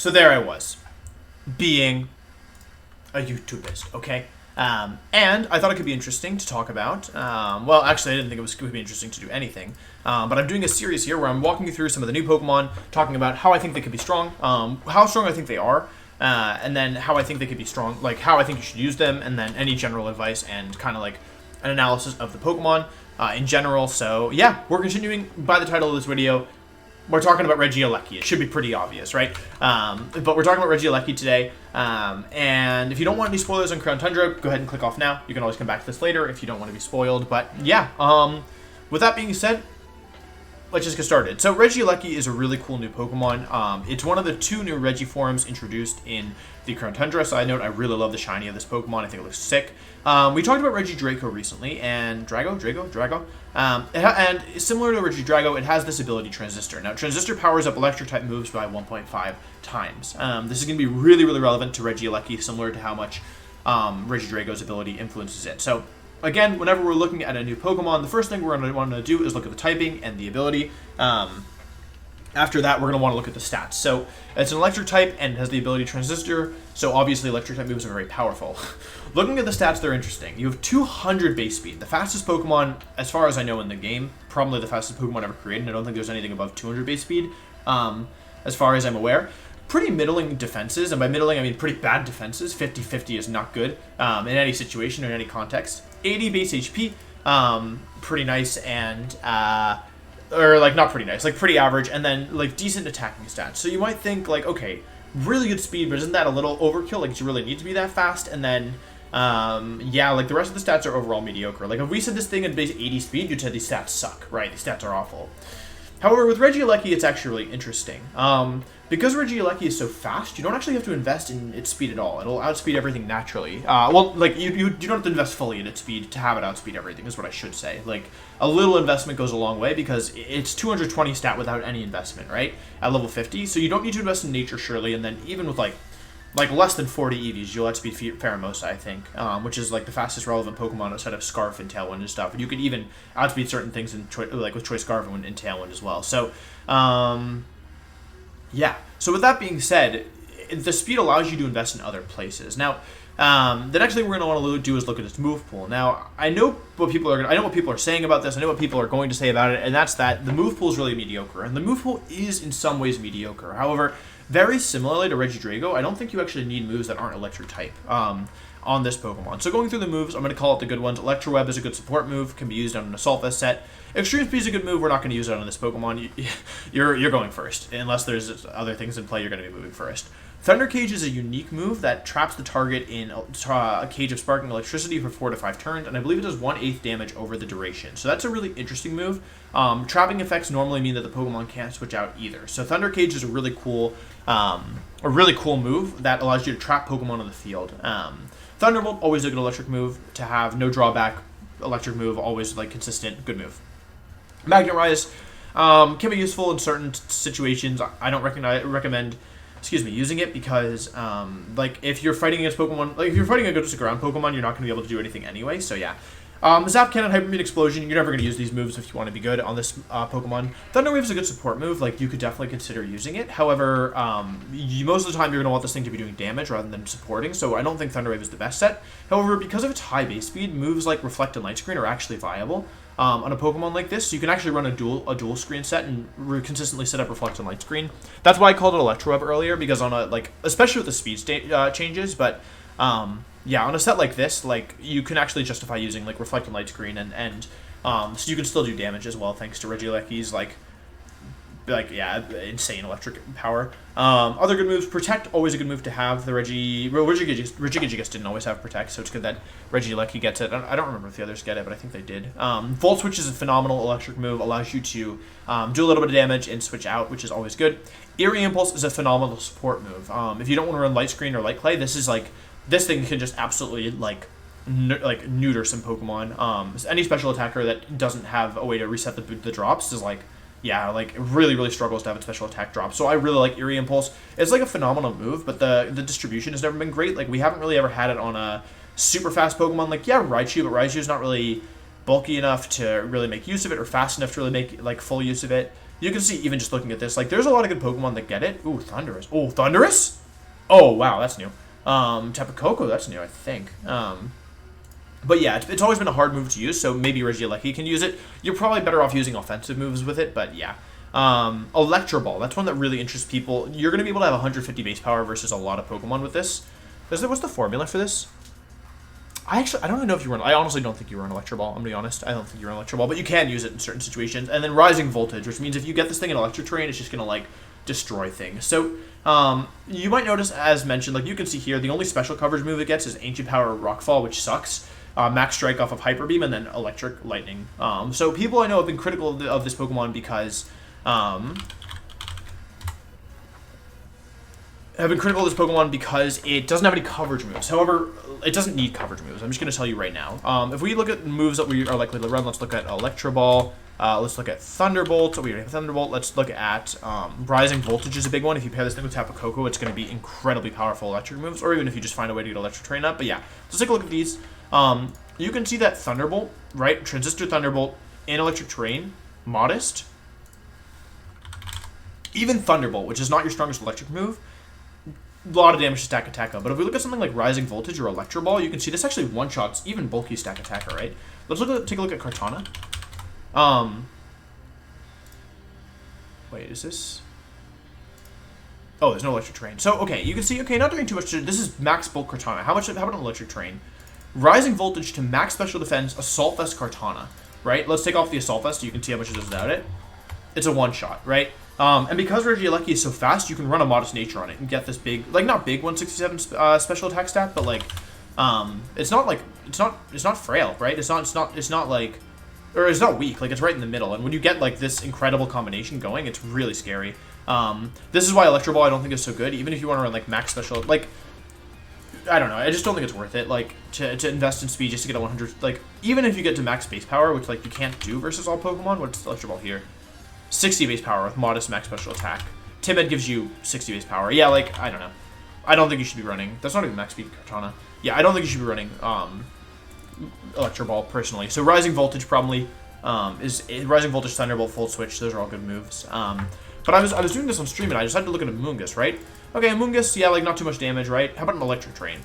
so there I was, being a YouTuberist, okay? And I thought it could be interesting to talk about. Well, actually, I didn't think it would be interesting to do anything. But I'm doing a series here where I'm walking you through some of the new Pokemon, talking about how I think they could be strong, how strong I think they are, and then how I think they could be strong, like how I think you should use them, and then any general advice and kind of like an analysis of the Pokemon in general. So yeah, we're continuing by the title of this video. We're talking about Regieleki. It should be pretty obvious, right? But we're talking about Regieleki today. And if you don't want any spoilers on Crown Tundra, go ahead and click off now. You can always come back to this later if you don't want to be spoiled. But yeah, with that being said, let's just get started. So Regieleki is a really cool new Pokemon. It's one of the 2 new Regi forms introduced in the Crown Tundra. Side note, I really love the shiny of this Pokemon. I think it looks sick. We talked about Regidrago recently, and Drago. And similar to Regidrago, it has this ability Transistor. Now, Transistor powers up Electric-type moves by 1.5 times. This is going to be really, really relevant to Regieleki, similar to how much Regidrago's ability influences it. So, again, whenever we're looking at a new Pokemon, the first thing we're going to want to do is look at the typing and the ability. After that, we're going to want to look at the stats. So, it's an electric type and has the ability Transistor, so obviously electric type moves are very powerful. Looking at the stats, they're interesting. You have 200 base speed, the fastest Pokemon, as far as I know in the game, probably the fastest Pokemon ever created. I don't think there's anything above 200 base speed, as far as I'm aware. Pretty middling defenses, and by middling I mean pretty bad defenses. 50-50 is not good in any situation or in any context. 80 base HP, pretty nice, and or like not pretty nice, like pretty average, and then like decent attacking stats. So you might think like, okay, really good speed, but isn't that a little overkill? Like, do you really need to be that fast? And then yeah, like the rest of the stats are overall mediocre. Like if we said this thing at base 80 speed, you'd say these stats suck, right? These stats are awful. However, with Regieleki, it's actually really interesting. Because Regieleki is so fast, you don't actually have to invest in its speed at all. It'll outspeed everything naturally. Well, like, you don't have to invest fully in its speed to have it outspeed everything, is what I should say. Like, a little investment goes a long way because it's 220 stat without any investment, right? At level 50, so you don't need to invest in nature, surely, and then even with, like less than 40 EVs, you'll outspeed Pheromosa, I think, which is like the fastest relevant Pokemon outside of Scarf and Tailwind and stuff. And you could even outspeed certain things in like with Choice Scarf and Tailwind as well. So, yeah. So with that being said, the speed allows you to invest in other places. Now, the next thing we're going to want to do is look at its move pool. Now, I know what people are saying about this. I know what people are going to say about it, and that's that the move pool is really mediocre. And the move pool is in some ways mediocre. However, very similarly to Regidrago, I don't think you actually need moves that aren't electric type on this Pokemon. So going through the moves, I'm going to call it the good ones. Electro Web is a good support move, can be used on an Assault Vest set. Extreme Speed is a good move. We're not going to use it on this Pokemon. You're going first. Unless there's other things in play, you're going to be moving first. Thunder Cage is a unique move that traps the target in a cage of sparking electricity for 4 to 5 turns, and I believe it does 1/8 damage over the duration. So that's a really interesting move. Trapping effects normally mean that the Pokemon can't switch out either. So Thunder Cage is a really cool move that allows you to trap Pokemon on the field. Thunderbolt, always a good electric move to have, no drawback, electric move, always like consistent, good move. Magnet Rise can be useful in certain situations. I don't recommend using it because, like, if you're fighting against Pokemon, like, if you're fighting against a ground Pokemon, you're not going to be able to do anything anyway, so yeah. Zap Cannon, Hyper Beam Explosion, you're never going to use these moves if you want to be good on this Pokemon. Thunder Wave is a good support move, like, you could definitely consider using it. However, most of the time you're going to want this thing to be doing damage rather than supporting, so I don't think Thunder Wave is the best set. However, because of its high base speed, moves like Reflect and Light Screen are actually viable. On a Pokemon like this, so you can actually run a dual screen set and consistently set up Reflect and Light Screen. That's why I called it Electro Web earlier, because on a, like, especially with the speed changes, but yeah, on a set like this, like, you can actually justify using like Reflect and Light Screen, and so you can still do damage as well thanks to Regielecki's like yeah, insane electric power. Other good moves, Protect, always a good move to have. The Regigigas didn't always have Protect, so it's good that Regieleki gets it. I don't remember if the others get it, but I think they did. Volt Switch is a phenomenal electric move, allows you to do a little bit of damage and switch out, which is always good. Eerie Impulse is a phenomenal support move. If you don't want to run Light Screen or Light Clay, this thing can just absolutely like neuter some Pokemon. Any special attacker that doesn't have a way to reset the drops is like, yeah, like, really, really struggles to have a special attack drop. So I really like Eerie Impulse. It's like a phenomenal move, but the distribution has never been great. Like, we haven't really ever had it on a super fast Pokemon. Like, yeah, Raichu, but Raichu is not really bulky enough to really make use of it, or fast enough to really make, like, full use of it. you can see even just looking at this, like, there's a lot of good Pokemon that get it. Ooh, Thundurus. Oh, Thundurus? Oh, wow, that's new. Tapu Koko, that's new, I think. But yeah, it's always been a hard move to use, so maybe Regieleki can use it. You're probably better off using offensive moves with it, but yeah. Electro Ball, that's one that really interests people. You're going to be able to have 150 base power versus a lot of Pokemon with this. What's the formula for this? I don't even know if you run. I honestly don't think you run Electro Ball. I'm gonna be honest. I don't think you run Electro Ball, but you can use it in certain situations. And then Rising Voltage, which means if you get this thing in Electric Terrain, it's just gonna like destroy things. So you might notice, as mentioned, like you can see here, the only special coverage move it gets is Ancient Power Rockfall, which sucks. Max Strike off of Hyper Beam, and then Electric Lightning. So people I know have been critical of this Pokemon because it doesn't have any coverage moves. However, it doesn't need coverage moves. I'm just going to tell you right now. If we look at moves that we are likely to run, let's look at Electro Ball. Let's look at Thunderbolt. We already have Thunderbolt. Let's look at Rising Voltage is a big one. If you pair this thing with Tapu Koko, it's going to be incredibly powerful electric moves, or even if you just find a way to get Electric Terrain up. But yeah, let's take a look at these. You can see that Thunderbolt, right? Transistor Thunderbolt in Electric Terrain, modest. Even Thunderbolt, which is not your strongest electric move, a lot of damage to Stack Attacker. But if we look at something like Rising Voltage or Electro Ball, you can see this actually one-shots even bulky Stack Attacker, right? Let's take a look at Kartana. Wait, is this? Oh, there's no Electric Terrain. So, okay, you can see, okay, not doing too much. This is max bulk Kartana. How about an Electric Terrain? Rising Voltage to max special defense, Assault Vest Kartana, right? Let's take off the Assault Vest so you can see how much it does without it. It's a one-shot, right? And because Regieleki is so fast, you can run a Modest Nature on it and get this big, like not big 167 special attack stat, but like, it's not frail, right? It's not like, or it's not weak, like it's right in the middle. And when you get like this incredible combination going, it's really scary. This is why Electro Ball I don't think is so good, even if you want to run like max special, like, I don't know, I just don't think it's worth it, like, to invest in speed just to get a 100, like, even if you get to max base power, which like you can't do versus all Pokemon. What's Electro Ball here? 60 base power with modest max special attack. Timid gives you 60 base power. Yeah, like, I don't know. I don't think you should be running. That's not even max speed Kartana. Yeah, I don't think you should be running Electro Ball, personally. So Rising Voltage probably is Rising Voltage, Thunderbolt, Full Switch. Those are all good moves. But I was doing this on stream, and I just had to look at Amoonguss, right? Okay, Amoonguss, yeah, like, not too much damage, right? How about an Electric Terrain?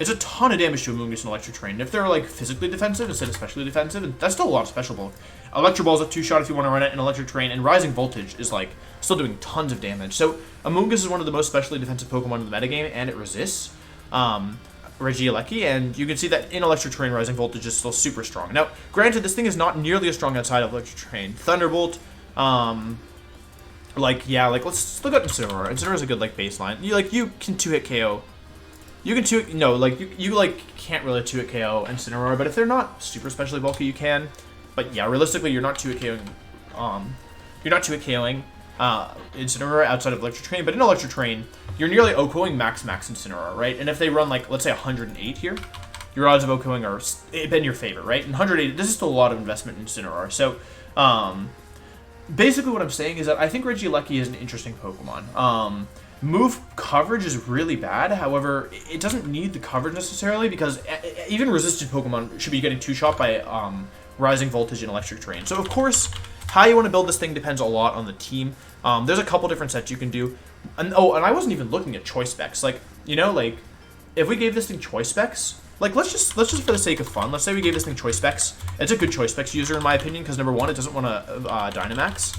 It's a ton of damage to Amoonguss and Electric Terrain. If they're like physically defensive instead of specially defensive, and that's still a lot of special bulk. Electro Ball's a 2-shot if you want to run it, and Electric Terrain, and Rising Voltage is like still doing tons of damage. So Amoonguss is one of the most specially defensive Pokemon in the metagame, and it resists Regieleki, and you can see that in Electric Terrain, Rising Voltage is still super strong. Now, granted, this thing is not nearly as strong outside of Electric Terrain. Thunderbolt, like, yeah, like, let's look at Incineroar. Incineroar is a good like baseline. You can 2-hit KO. You can no, like, you like can't really 2-hit KO Incineroar, but if they're not super specially bulky, you can. But yeah, realistically, you're not 2-hit KOing, Incineroar outside of Electric Terrain, but in Electric Terrain, you're nearly OHKOing max Incineroar, right? And if they run, like, let's say 108 here, your odds of OHKOing are in your favor, right? And 108, this is still a lot of investment in Incineroar. So, basically what I'm saying is that I think Regieleki is an interesting Pokemon. Move coverage is really bad. However, it doesn't need the coverage necessarily, because even resisted Pokemon should be getting 2-shot by Rising Voltage and Electric Terrain. So, of course, how you want to build this thing depends a lot on the team. There's a couple different sets you can do. And I wasn't even looking at choice specs. Like, you know, like, if we gave this thing choice specs, like, let's just for the sake of fun, let's say we gave this thing choice specs. It's a good choice specs user, in my opinion, because number one, it doesn't want to Dynamax.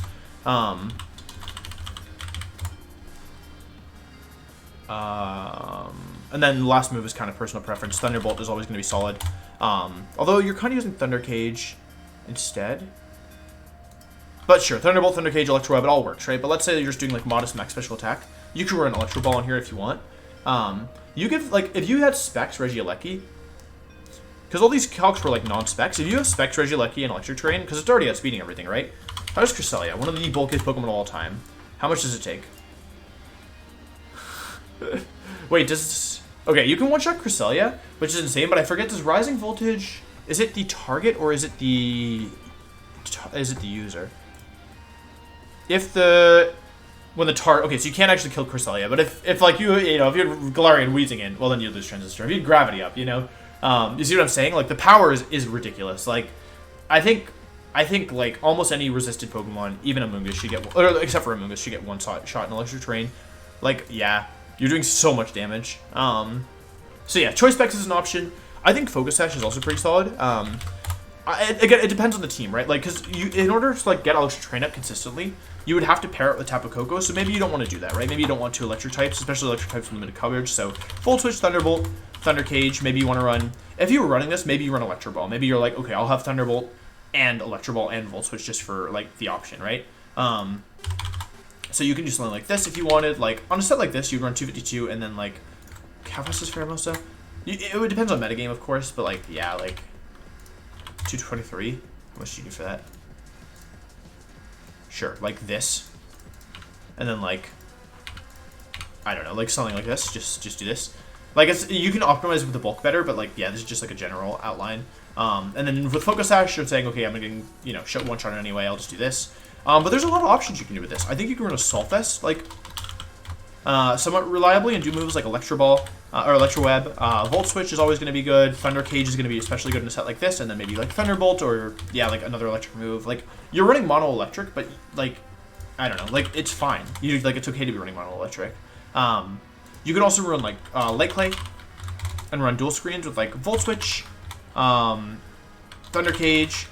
And then the last move is kind of personal preference. Thunderbolt is always going to be solid. Although you're kind of using Thunder Cage instead. But sure, Thunderbolt, Thunder Cage, Electro Web, it all works, right? But let's say you're just doing like modest max special attack. You could run Electro Ball in here if you want. You give, like, if you had specs Regieleki, because all these calcs were like non-specs. If you have specs Regieleki and Electric Terrain, because it's already outspeeding everything, right? How does Cresselia, one of the bulkiest Pokemon of all time, how much does it take? Wait, does... Okay, you can one-shot Cresselia, which is insane, but I forget, does Rising Voltage... Is it the target, or is it the... Is it the user? If the... When the target... Okay, so you can't actually kill Cresselia, but if like, you know, if you had Galarian Weezing in, well, then you lose Transistor. If you had Gravity up, you know? You see what I'm saying? Like, the power is ridiculous. Like, I think I think like almost any resisted Pokemon, even Amoonguss should get, or except for Amoonguss, should get one shot in Electric Terrain. Like, yeah, you're doing so much damage. So yeah, Choice Specs is an option. I think Focus Sash is also pretty solid. Again, it depends on the team, right? Like, because in order to like get Electric Terrain up consistently, you would have to pair it with Tapu Koko. So maybe you don't want to do that, right? Maybe you don't want 2 electric types, especially electric types with limited coverage. So Full Switch, Thunderbolt, Thunder Cage. Maybe you want to run. If you were running this, maybe you run Electro Ball. Maybe you're like, okay, I'll have Thunderbolt and Electro Ball and Volt Switch just for like the option, right? So you can do something like this if you wanted. Like on a set like this, you'd run 252 and then like how fast is Pheromosa? It would depend on metagame, of course, but like yeah, like 223. How much do you do for that? Sure, like this, and then like I don't know, like something like this. Just do this. Like you can optimize with the bulk better, but like yeah, this is just like a general outline. And then with Focus Sash, you're saying okay, I'm gonna one shot anyway. I'll just do this. But there's a lot of options you can do with this. I think you can run a Solfest like somewhat reliably and do moves like Electro Ball or Electro Web. Volt Switch is always going to be good. Thunder Cage is going to be especially good in a set like this, and then maybe like Thunderbolt or yeah, like another electric move. Like you're running mono electric, but like I don't know, like it's fine. It's okay to be running mono electric. You could also run like Light Clay and run dual screens with like Volt Switch, Thunder Cage,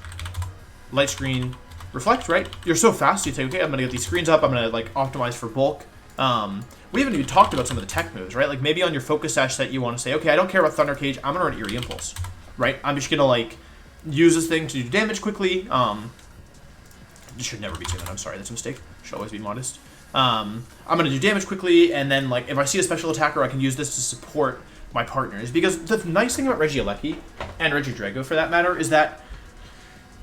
Light Screen, Reflect, right? You're so fast, you think, okay, I'm going to get these screens up, I'm going to like optimize for bulk. We haven't even talked about some of the tech moves, right? Like maybe on your Focus Sash set you want to say, okay, I don't care about Thunder Cage, I'm going to run Eerie Impulse, right? I'm just going to like use this thing to do damage quickly. You should never be doing that, I'm sorry, that's a mistake. Should always be modest. I'm going to do damage quickly, and then like if I see a special attacker, I can use this to support my partners. Because the nice thing about Regieleki, and Regidrago for that matter, is that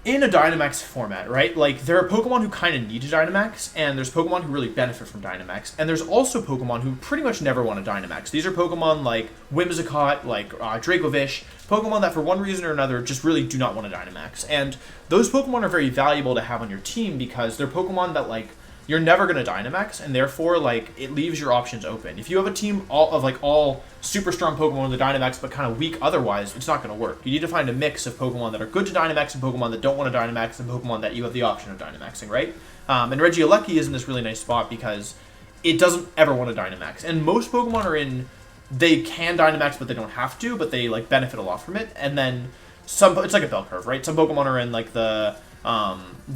in a Dynamax format, right, like there are Pokemon who kind of need a Dynamax, and there's Pokemon who really benefit from Dynamax, and there's also Pokemon who pretty much never want a Dynamax. These are Pokemon like Whimsicott, like Dracovish, Pokemon that for one reason or another just really do not want a Dynamax. And those Pokemon are very valuable to have on your team because they're Pokemon that like you're never going to Dynamax, and therefore, like, it leaves your options open. If you have a team all super strong Pokemon with the Dynamax, but kind of weak otherwise, it's not going to work. You need to find a mix of Pokemon that are good to Dynamax and Pokemon that don't want to Dynamax and Pokemon that you have the option of Dynamaxing, right? And Regieleki is in this really nice spot because it doesn't ever want to Dynamax. And most Pokemon are in, they can Dynamax, but they don't have to, but they, like, benefit a lot from it. And then it's like a bell curve, right? Some Pokemon are in, like, the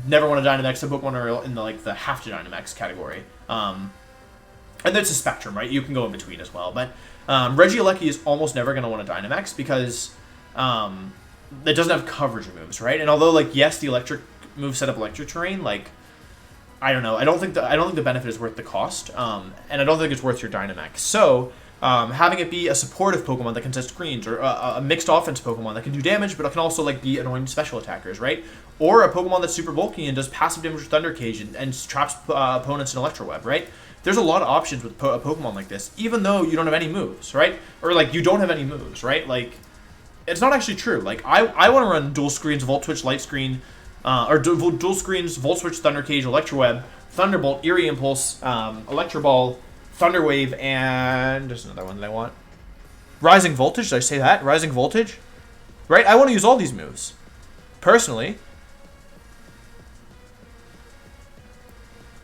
never want to Dynamax. Some Pokemon are in the have to Dynamax category. And there's a spectrum, right? You can go in between as well. But Regieleki is almost never going to want to Dynamax because it doesn't have coverage moves, right? And although, like, yes, the electric move set up electric terrain, like, I don't know. I don't think the benefit is worth the cost. And I don't think it's worth your Dynamax. So having it be a supportive Pokemon that can test screens, or a mixed offense Pokemon that can do damage, but it can also like be annoying special attackers, right? Or a Pokemon that's super bulky and does passive damage with Thunder Cage and traps opponents in Electro Web, right? There's a lot of options with a Pokemon like this, even though you don't have any moves, right? Or like you don't have any moves, right? Like it's not actually true. Like I want to run dual screens, Volt Switch, Light Screen, or dual screens, Volt Switch, Thunder Cage, Electro Web, Thunderbolt, Eerie Impulse, Electro Ball, Thunder Wave, and there's another one that I want. Rising Voltage, did I say that? Rising Voltage? Right? I want to use all these moves. Personally.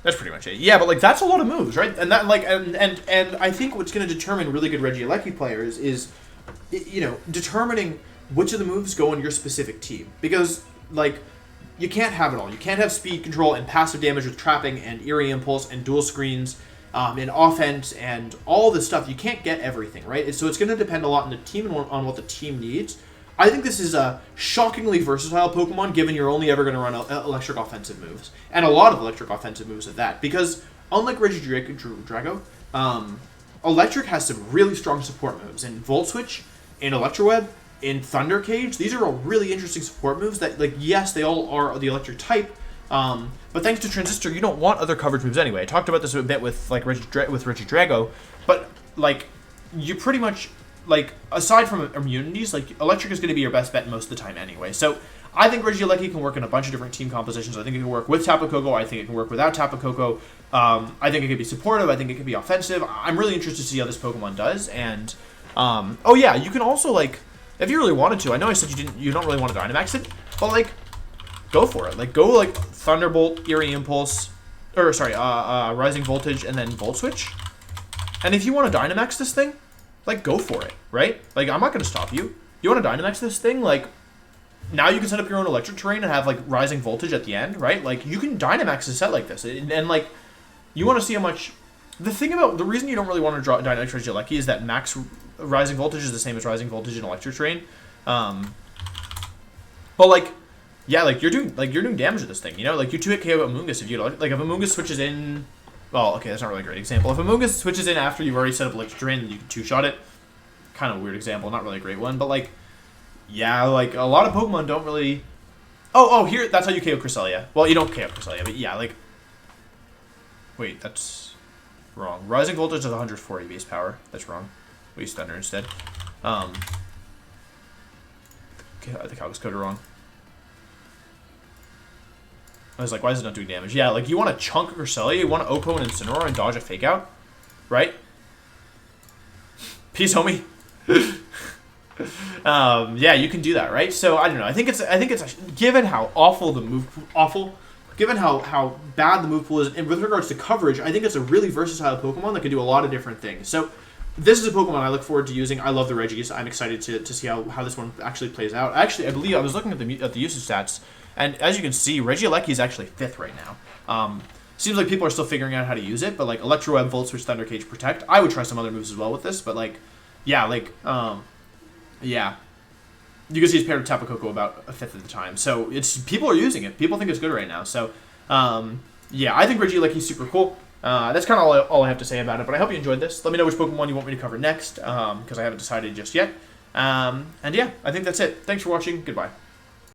That's pretty much it. Yeah, but like that's a lot of moves, right? And that like and I think what's going to determine really good Regieleki players is determining which of the moves go on your specific team. Because like you can't have it all. You can't have speed control and passive damage with trapping and Eerie Impulse and dual screens. In offense and all this stuff. You can't get everything, right? So it's going to depend a lot on the team and on what the team needs. I think this is a shockingly versatile Pokemon, given you're only ever going to run electric offensive moves. And a lot of electric offensive moves at that. Because unlike Regidrago, electric has some really strong support moves. In Volt Switch, in Electro Web, in Thunder Cage, these are all really interesting support moves that, like, yes, they all are the electric type, but thanks to Transistor, you don't want other coverage moves anyway. I talked about this a bit with like Regidrago, but like you pretty much like aside from immunities, like electric is going to be your best bet most of the time anyway. So I think Regieleki can work in a bunch of different team compositions. I think it can work with Tapu Koko. I think it can work without Tapu Koko. I think it could be supportive. I think it could be offensive. I'm really interested to see how this Pokemon does. And oh yeah, you can also like if you really wanted to. I know I said you don't really want to Dynamax it, but like go for it. Like, go, like, Thunderbolt, Eerie Impulse, or, sorry, Rising Voltage, and then Volt Switch. And if you want to Dynamax this thing, like, go for it, right? Like, I'm not going to stop you. You want to Dynamax this thing, like, now you can set up your own Electric Terrain and have, like, Rising Voltage at the end, right? Like, you can Dynamax a set like this. And like, you want to see how much... The reason you don't really want to draw Dynamax Regieleki is that max Rising Voltage is the same as Rising Voltage in Electric Terrain. But, like... Yeah, like you're doing damage to this thing, you know? Like you 2-hit KO Amoonguss if you like if Amoonguss switches in. Well, okay, that's not really a great example. If Amoonguss switches in after you've already set up Electric Terrain, then you can 2-shot it. Kind of a weird example, not really a great one, but like, yeah, like a lot of Pokemon don't really. Oh, here, that's how you KO Cresselia. Well, you don't KO Cresselia, but yeah, like. Wait, that's wrong. Rising Voltage is 140 base power. That's wrong. We use Thunder instead. Okay, I think I was coded wrong. I was like, why is it not doing damage? Yeah, like, you want to chunk Cresselia, you want to Oko and Incineroar and dodge a Fake Out, right? Peace, homie. Yeah, you can do that, right? So, I don't know. I think it's given how awful the given how bad the move pool is, and with regards to coverage, I think it's a really versatile Pokemon that can do a lot of different things. So, this is a Pokemon I look forward to using. I love the Regis. I'm excited to see how this one actually plays out. Actually, I believe I was looking at the usage stats. And as you can see, Regieleki is actually 5th right now. Seems like people are still figuring out how to use it, but like Electro Web, Volt Switch, Thunder Cage, Protect. I would try some other moves as well with this, but like, yeah, like, yeah. You can see it's paired with Tapu Koko about 1/5 of the time. So people are using it. People think it's good right now. So, yeah, I think Regieleki is super cool. That's kind of all I have to say about it, but I hope you enjoyed this. Let me know which Pokemon you want me to cover next, because I haven't decided just yet. And yeah, I think that's it. Thanks for watching. Goodbye.